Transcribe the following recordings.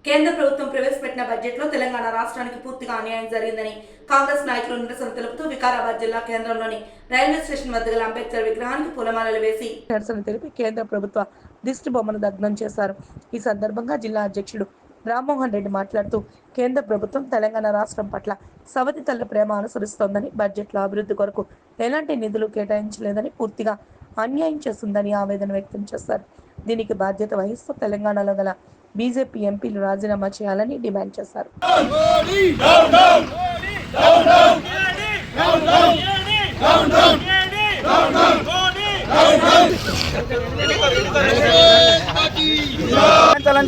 కేంద్ర ప్రభుత్వం ప్రవేశపెట్టిన బడ్జెట్లో తెలంగాణ రాష్ట్రానికి పూర్తిగా అన్యాయం జరిగిందని కాంగ్రెస్ నాయకులు నిరసన తెలుపుతూ వికారాబాద్ జిల్లా కేంద్రంలోని రైల్వే స్టేషన్ వద్ద గల అంబేద్కర్ విగ్రహానికి పూలమాలలు వేసి నిరసన తెలిపి కేంద్ర ప్రభుత్వ దిష్టి బొమ్మను దగ్ధం చేశారు. ఈ సందర్భంగా జిల్లా అధ్యక్షుడు రామ్మోహన్ రెడ్డి మాట్లాడుతూ కేంద్ర ప్రభుత్వం తెలంగాణ రాష్ట్రం పట్ల సవతి తల్లి ప్రేమ అనుసరిస్తోందని, బడ్జెట్లో అభివృద్ధి కొరకు ఎలాంటి నిధులు కేటాయించలేదని, పూర్తిగా అన్యాయం చేస్తుందని ఆవేదన వ్యక్తం చేశారు. దీనికి బాధ్యత వహిస్తూ తెలంగాణలో గల బీజేపీ ఎంపీలు రాజీనామా చేయాలని డిమాండ్ చేశారు.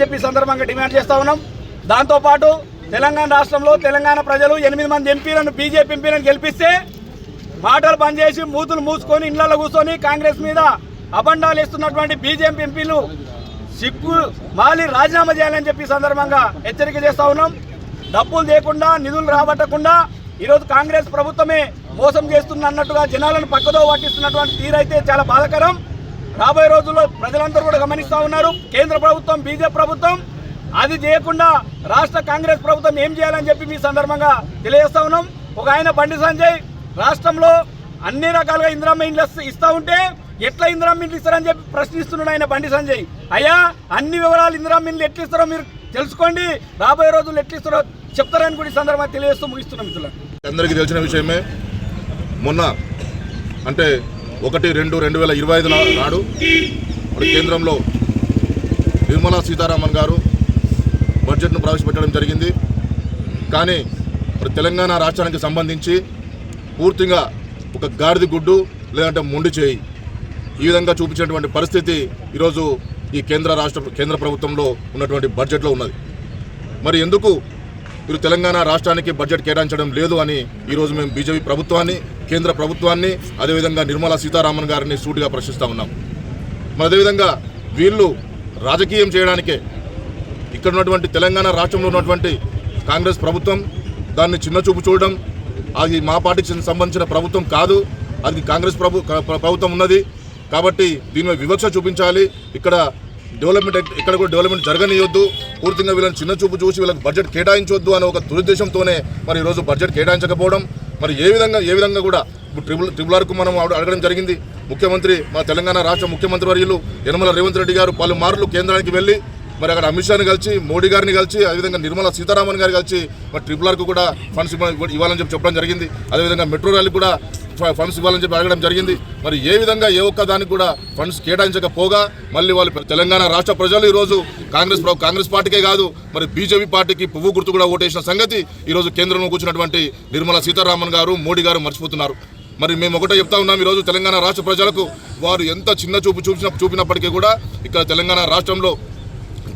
చెప్పి సందర్భంగా డిమాండ్ చేస్తా ఉన్నాం. దాంతో పాటు తెలంగాణ రాష్ట్రంలో తెలంగాణ ప్రజలు 8 మంది ఎంపీలను బీజేపీ ఎంపీలను గెలిపిస్తే మాటలు బంద్ చేసి మూతులు మూసుకొని ఇళ్లలో కూర్చొని కాంగ్రెస్ మీద అబండాలు ఇస్తున్నటువంటి బీజేపీ ఎంపీలు సిగ్గు మాలి రాజీనామా చేయాలని చెప్పి సందర్భంగా హెచ్చరిక చేస్తా ఉన్నాం. డబ్బులు లేకుండా నిధులు రాబట్టకుండా ఈరోజు కాంగ్రెస్ ప్రభుత్వమే మోసం చేస్తున్నట్టుగా జనాలను పక్కదో పట్టిస్తున్నటువంటి తీరైతే చాలా బాధాకరం. రాబోయే రోజుల్లో ప్రజలందరూ కూడా గమనిస్తూ ఉన్నారు. కేంద్ర ప్రభుత్వం బీజేపీ ప్రభుత్వం అది చేయకుండా రాష్ట్ర కాంగ్రెస్ ప్రభుత్వం ఏం చేయాలని చెప్పి మీ సందర్భంగా తెలియజేస్తా ఉన్నాం. ఒక ఆయన బండి సంజయ్ రాష్ట్రంలో అన్ని రకాలుగా ఇందిరమ్మ ఇండ్లు ఇస్తూ ఉంటే ఎట్లా ఇందిరమ్మ ఇండ్లు ఇస్తారని చెప్పి ప్రశ్నిస్తున్నాడు ఆయన బండి సంజయ్. అయ్యా అన్ని వివరాలు ఇందిరమ్మ ఇండ్లు ఎట్లు ఇస్తారో మీరు తెలుసుకోండి, రాబోయే రోజులు ఎట్లు ఇస్తారో చెప్తారని కూడా ఈ సందర్భంగా తెలియజేస్తూ ముగిస్తున్నాం. మిత్రులు అందరికీ తెలిసిన విషయమే, మొన్న అంటే 1/2/2025 నాడు మరి కేంద్రంలో నిర్మలా సీతారామన్ గారు బడ్జెట్ను ప్రవేశపెట్టడం జరిగింది. కానీ మరి తెలంగాణ రాష్ట్రానికి సంబంధించి పూర్తిగా ఒక గాడిద గుడ్డు లేదంటే మొండి చేయి ఈ విధంగా చూపించినటువంటి పరిస్థితి ఈరోజు ఈ కేంద్ర ప్రభుత్వంలో ఉన్నటువంటి బడ్జెట్లో ఉన్నది. మరి ఎందుకు మీరు తెలంగాణ రాష్ట్రానికి బడ్జెట్ కేటాయించడం లేదు అని ఈరోజు మేము బీజేపీ ప్రభుత్వాన్ని, కేంద్ర ప్రభుత్వాన్ని, అదేవిధంగా నిర్మలా సీతారామన్ గారిని సూటిగా ప్రశ్నిస్తూ ఉన్నాం. మరి అదేవిధంగా వీళ్ళు రాజకీయం చేయడానికే ఇక్కడ ఉన్నటువంటి తెలంగాణ రాష్ట్రంలో ఉన్నటువంటి కాంగ్రెస్ ప్రభుత్వం దాన్ని చిన్నచూపు చూడడం, అది మా పార్టీకి సంబంధించిన ప్రభుత్వం కాదు, అది కాంగ్రెస్ ప్రభుత్వం ఉన్నది కాబట్టి దీని వివక్ష చూపించాలి, ఇక్కడ కూడా డెవలప్మెంట్ జరగనియొద్దు, పూర్తిగా వీళ్ళని చిన్న చూపు చూసి వీళ్ళకి బడ్జెట్ కేటాయించవద్దు అనే ఒక దురుద్దేశంతోనే మరి ఈరోజు బడ్జెట్ కేటాయించకపోవడం. మరి ఏ విధంగా కూడా ట్రిపుల్ ఆర్కు మనం అడగడం జరిగింది. ముఖ్యమంత్రి మన తెలంగాణ రాష్ట్ర ముఖ్యమంత్రి వర్యులు యనమల రేవంత్ రెడ్డి గారు పలుమార్లు కేంద్రానికి వెళ్ళి మరి అక్కడ అమిత్ షాని కలిసి, మోడీ గారిని కలిసి, అదేవిధంగా నిర్మలా సీతారామన్ గారు కలిసి మరి ట్రిపుల్ ఆర్కు కూడా ఫండ్స్ ఇవ్వాలని చెప్పడం జరిగింది. అదేవిధంగా మెట్రో రైలు కూడా ఫండ్స్ ఇవ్వాలని చెప్పి అడగడం జరిగింది. మరి ఏ విధంగా ఏ ఒక్క దానికి కూడా ఫండ్స్ కేటాయించకపోగా మళ్ళీ వాళ్ళు తెలంగాణ రాష్ట్ర ప్రజలు ఈరోజు కాంగ్రెస్ పార్టీకే కాదు మరి బీజేపీ పార్టీకి పువ్వు గుర్తు కూడా ఓటేసిన సంగతి ఈరోజు కేంద్రంలో కూర్చున్నటువంటి నిర్మలా సీతారామన్ గారు, మోడీ గారు మర్చిపోతున్నారు. మరి మేము ఒకటే చెప్తా ఉన్నాం, ఈరోజు తెలంగాణ రాష్ట్ర ప్రజలకు వారు ఎంత చిన్న చూపు చూపినప్పటికీ కూడా ఇక్కడ తెలంగాణ రాష్ట్రంలో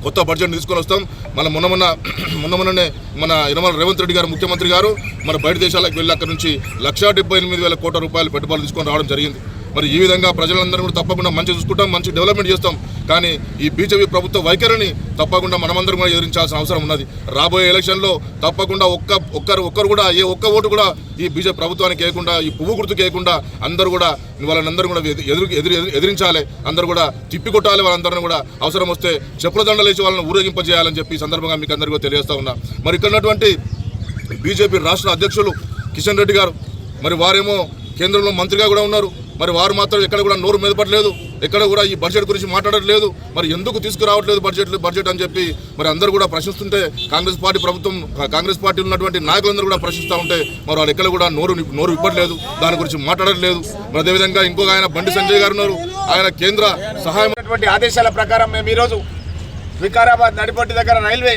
కొత్త బడ్జెట్ తీసుకొని వస్తాం. మొన్ననే మన యనమల రేవంత్ రెడ్డి గారు ముఖ్యమంత్రి గారు మన బయట దేశాలకు వెళ్ళి అక్కడ నుంచి 1,78,000 కోట్ల రూపాయలు పెట్టుబడులు తీసుకొని రావడం జరిగింది. మరి ఈ విధంగా ప్రజలందరూ కూడా తప్పకుండా మంచి చూసుకుంటాం, మంచి డెవలప్మెంట్ చేస్తాం. కానీ ఈ బీజేపీ ప్రభుత్వ వైఖరిని తప్పకుండా మనమందరం కూడా ఎదిరించాల్సిన అవసరం ఉన్నది. రాబోయే ఎలక్షన్లో తప్పకుండా ఒక్కరు కూడా ఏ ఒక్క ఓటు కూడా ఈ బీజేపీ ప్రభుత్వానికి వేయకుండా, ఈ పువ్వు గుర్తుకు వేయకుండా అందరూ కూడా వాళ్ళందరూ కూడా ఎదిరించాలి, అందరూ కూడా తిప్పికొట్టాలి. వాళ్ళందరినీ కూడా అవసరం వస్తే చెప్పుల దండలేసి వాళ్ళని ఊరేగింపజేయాలని చెప్పి సందర్భంగా మీకు అందరికీ తెలియజేస్తా ఉన్నా. మరి ఇక్కడ ఉన్నటువంటి బీజేపీ రాష్ట్ర అధ్యక్షులు కిషన్ రెడ్డి గారు మరి వారేమో కేంద్రంలో మంత్రిగా కూడా ఉన్నారు. మరి వారు మాత్రం ఎక్కడ కూడా నోరు మెదపట్లేదు, ఎక్కడ కూడా ఈ బడ్జెట్ గురించి మాట్లాడట్లేదు. మరి ఎందుకు తీసుకురావట్లేదు బడ్జెట్ అని చెప్పి మరి అందరూ కూడా ప్రశ్నిస్తుంటే కాంగ్రెస్ పార్టీ ఉన్నటువంటి నాయకులందరూ కూడా ప్రశ్నిస్తూ ఉంటే మరి వాళ్ళు ఎక్కడ కూడా నోరు ఇవ్వట్లేదు, దాని గురించి మాట్లాడట్లేదు. మరి అదేవిధంగా ఇంకొక ఆయన బండి సంజయ్ గారు ఉన్నారు, ఆయన కేంద్ర సహాయం ఆదేశాల ప్రకారం మేము ఈరోజు వికారాబాద్ నడిపొట్టి దగ్గర రైల్వే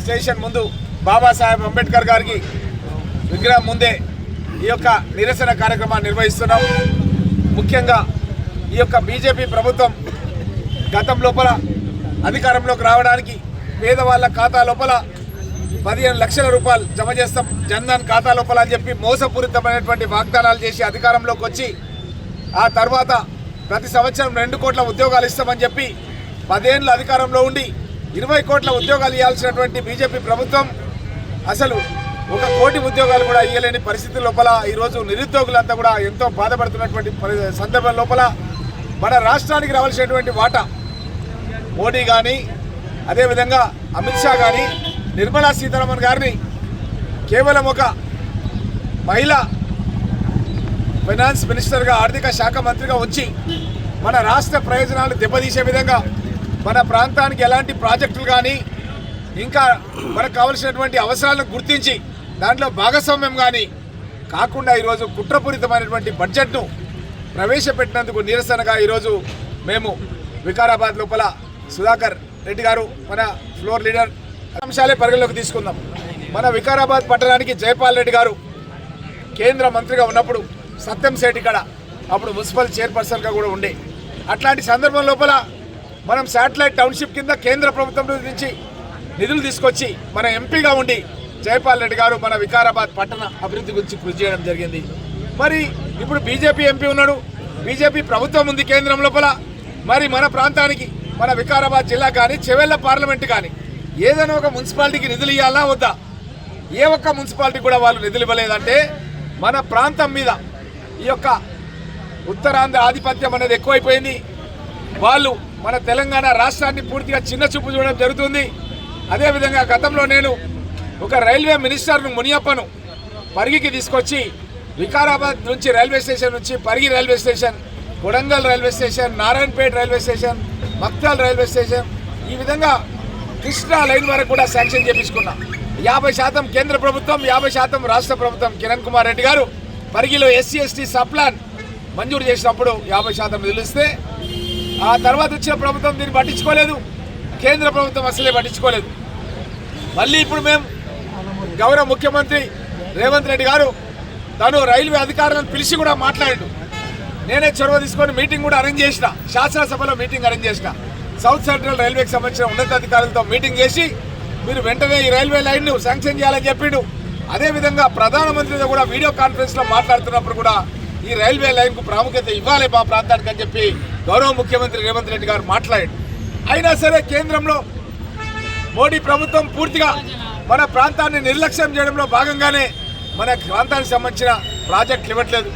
స్టేషన్ ముందు బాబాసాహెబ్ అంబేద్కర్ గారికి విగ్రహం ముందే ఈ యొక్క నిరసన కార్యక్రమాన్ని నిర్వహిస్తున్నాం. ముఖ్యంగా ఈ యొక్క బీజేపీ ప్రభుత్వం గతం లోపల అధికారంలోకి రావడానికి పేదవాళ్ళ ఖాతా లోపల 15 లక్షల రూపాయలు జమ చేస్తాం జన్ధన్ ఖాతా లోపల అని చెప్పి మోసపూరితమైనటువంటి వాగ్దానాలు చేసి అధికారంలోకి వచ్చి ఆ తర్వాత ప్రతి సంవత్సరం 2 కోట్ల ఉద్యోగాలు ఇస్తామని చెప్పి 10 ఏళ్ళు అధికారంలో ఉండి 20 కోట్ల ఉద్యోగాలు ఇవ్వాల్సినటువంటి బీజేపీ ప్రభుత్వం అసలు 1 కోటి ఉద్యోగాలు కూడా ఇవ్వలేని పరిస్థితి లోపల ఈరోజు నిరుద్యోగులంతా కూడా ఎంతో బాధపడుతున్నటువంటి సందర్భం లోపల మన రాష్ట్రానికి రావాల్సినటువంటి వాటా మోడీ కానీ అదేవిధంగా అమిత్ షా కానీ నిర్మలా సీతారామన్ గారిని కేవలం ఒక మహిళా ఫైనాన్స్ మినిస్టర్గా ఆర్థిక శాఖ మంత్రిగా వచ్చి మన రాష్ట్ర ప్రయోజనాలు దెబ్బతీసే విధంగా మన ప్రాంతానికి ఎలాంటి ప్రాజెక్టులు కానీ ఇంకా మనకు కావలసినటువంటి అవసరాలను గుర్తించి దాంట్లో భాగస్వామ్యం కానీ కాకుండా ఈరోజు కుట్రపూరితమైనటువంటి బడ్జెట్ను ప్రవేశపెట్టినందుకు నిరసనగా ఈరోజు మేము వికారాబాద్ లోపల సుధాకర్ రెడ్డి గారు మన ఫ్లోర్ లీడర్ అంశాలే పరిగణలోకి తీసుకుందాం. మన వికారాబాద్ పట్టణానికి జైపాల్ రెడ్డి గారు కేంద్ర మంత్రిగా ఉన్నప్పుడు సత్యం సేట్ ఇక్కడ అప్పుడు మున్సిపల్ చైర్పర్సన్గా కూడా ఉండే. అట్లాంటి సందర్భం లోపల మనం శాటిలైట్ టౌన్షిప్ కింద కేంద్ర ప్రభుత్వం నుంచి నిధులు తీసుకొచ్చి మన ఎంపీగా ఉండి జైపాల్ రెడ్డి గారు మన వికారాబాద్ పట్టణ అభివృద్ధి గురించి కృషి చేయడం జరిగింది. మరి ఇప్పుడు బీజేపీ ఎంపీ ఉన్నాడు, బీజేపీ ప్రభుత్వం ఉంది కేంద్రం లోపల. మరి మన ప్రాంతానికి మన వికారాబాద్ జిల్లా కానీ చెవెళ్ళ పార్లమెంట్ కానీ ఏదైనా ఒక మున్సిపాలిటీకి నిధులు ఇవ్వాలా వద్దా? ఏ ఒక్క మున్సిపాలిటీ కూడా వాళ్ళు నిధులు ఇవ్వలేదంటే మన ప్రాంతం మీద ఈ యొక్క ఉత్తరాంధ్ర ఆధిపత్యం అనేది ఎక్కువైపోయింది. వాళ్ళు మన తెలంగాణ రాష్ట్రాన్ని పూర్తిగా చిన్న చూపు చూడడం జరుగుతుంది. అదేవిధంగా గతంలో నేను ఒక రైల్వే మినిస్టర్ను మునియప్పను పరిగికి తీసుకొచ్చి వికారాబాద్ నుంచి రైల్వే స్టేషన్ నుంచి Parigi railway station, Kodangal railway station, Narayanpet railway station, Makthal railway station, ఈ విధంగా కృష్ణా లైన్ వరకు కూడా శాంక్షన్ చేపించుకున్నాం. 50% కేంద్ర ప్రభుత్వం, 50% రాష్ట్ర ప్రభుత్వం. కిరణ్ కుమార్ రెడ్డి గారు పరిగిలో SC/ST సప్లాన్ మంజూరు చేసినప్పుడు 50% నిధులు ఇస్తే ఆ తర్వాత వచ్చిన ప్రభుత్వం దీన్ని పట్టించుకోలేదు, కేంద్ర ప్రభుత్వం అసలే పట్టించుకోలేదు. మళ్ళీ ఇప్పుడు మేము గౌరవ ముఖ్యమంత్రి రేవంత్ రెడ్డి గారు తను రైల్వే అధికారులను పిలిచి కూడా మాట్లాడాడు. నేనే చొరవ తీసుకొని మీటింగ్ కూడా అరేంజ్ చేసిన, శాసనసభలో మీటింగ్ అరేంజ్ చేసిన. సౌత్ సెంట్రల్ రైల్వేకి సంబంధించిన ఉన్నతాధికారులతో మీటింగ్ చేసి మీరు వెంటనే ఈ రైల్వే లైన్ను శాంక్షన్ చేయాలని చెప్పిండు. అదేవిధంగా ప్రధానమంత్రితో కూడా వీడియో కాన్ఫరెన్స్లో మాట్లాడుతున్నప్పుడు కూడా ఈ రైల్వే లైన్కు ప్రాముఖ్యత ఇవ్వాలి మా ప్రాంతానికి అని చెప్పి గౌరవ ముఖ్యమంత్రి రేవంత్ రెడ్డి గారు మాట్లాడాడు. అయినా సరే కేంద్రంలో మోడీ ప్రభుత్వం పూర్తిగా మన ప్రాంతాన్ని నిర్లక్ష్యం చేయడంలో భాగంగానే మన ప్రాంతానికి సంబంధించిన ప్రాజెక్టులు ఇవ్వట్లేదు.